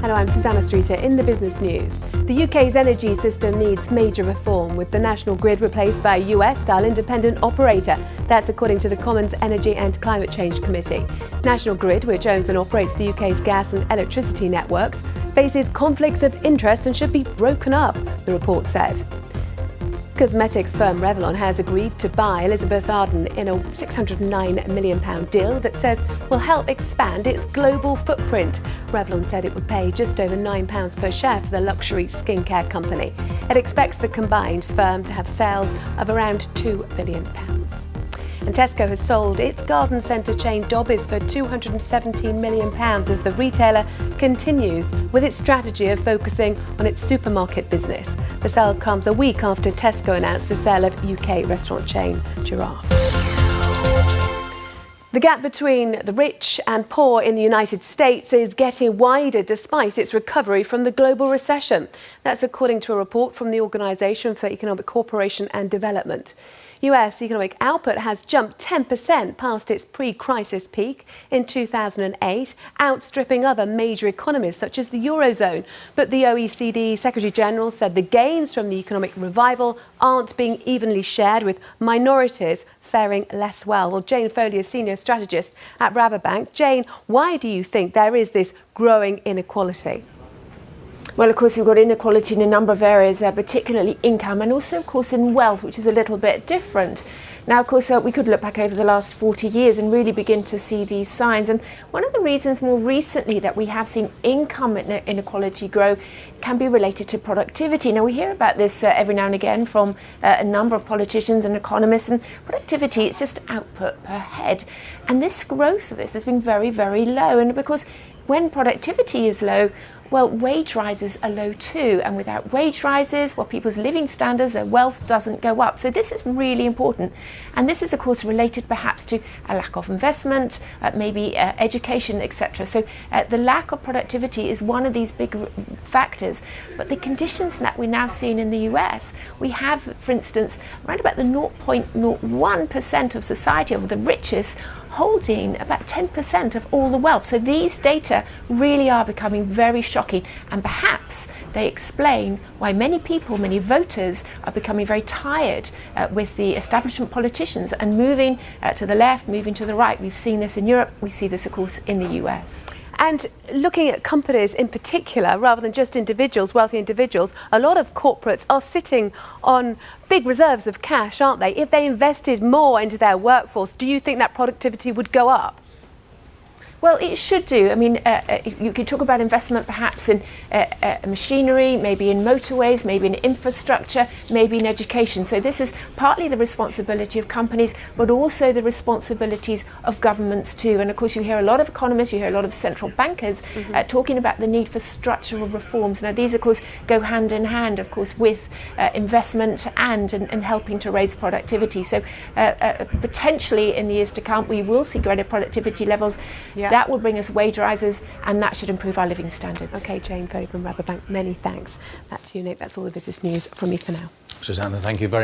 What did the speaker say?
Hello, I'm Susannah Streeter in the business news. The UK's energy system needs major reform, with the national grid replaced by a US-style independent operator. That's according to the Commons Energy and Climate Change Committee. National Grid, which owns and operates the UK's gas and electricity networks, faces conflicts of interest and should be broken up, the report said. Cosmetics firm Revlon has agreed to buy Elizabeth Arden in a £609 million deal that says will help expand its global footprint. Revlon said it would pay just over £9 per share for the luxury skincare company. It expects the combined firm to have sales of around £2 billion. And Tesco has sold its garden centre chain Dobbies for £217 million as the retailer continues with its strategy of focusing on its supermarket business. The sale comes a week after Tesco announced the sale of UK restaurant chain Giraffe. The gap between the rich and poor in the United States is getting wider despite its recovery from the global recession. That's according to a report from the Organisation for Economic Cooperation and Development. US economic output has jumped 10% past its pre-crisis peak in 2008, outstripping other major economies such as the Eurozone. But the OECD Secretary General said the gains from the economic revival aren't being evenly shared, with minorities faring less well. Well, Jane Foley is senior strategist at Rabobank. Jane, why do you think there is this growing inequality? Well, of course, we've got inequality in a number of areas, particularly income, and also, of course, in wealth, which is a little bit different. Now, of course, we could look back over the last 40 years and really begin to see these signs. And one of the reasons more recently that we have seen income inequality grow can be related to productivity. Now, we hear about this every now and again from a number of politicians and economists, and productivity is just output per head. And this growth of this has been very, very low. And because when productivity is low, well, wage rises are low too, and without wage rises, well, people's living standards, their wealth doesn't go up. So this is really important, and this is, of course, related perhaps to a lack of investment, maybe education, etc. So the lack of productivity is one of these big factors. But the conditions that we're now seeing in the US, we have, for instance, around about the 0.01% of society, of the richest, holding about 10% of all the wealth. So these data really are becoming very shocking, and perhaps they explain why many people, many voters, are becoming very tired with the establishment politicians and moving to the left, moving to the right. We've seen this in Europe, we see this, of course, in the US. And looking at companies in particular, rather than just individuals, wealthy individuals, a lot of corporates are sitting on big reserves of cash, aren't they? If they invested more into their workforce, do you think that productivity would go up? Well, it should do. I mean, you could talk about investment perhaps in machinery, maybe in motorways, maybe in infrastructure, maybe in education. So this is partly the responsibility of companies, but also the responsibilities of governments too. And of course, you hear a lot of economists, you hear a lot of central bankers talking about the need for structural reforms. Now, these, of course, go hand in hand, of course, with investment and helping to raise productivity. So potentially in the years to come, we will see greater productivity levels. Yeah. That will bring us wage rises, and that should improve our living standards. OK, Jane Foley from Rabobank, many thanks. Back to you, Nick. That's all the business news from me for now. Susannah, thank you very much.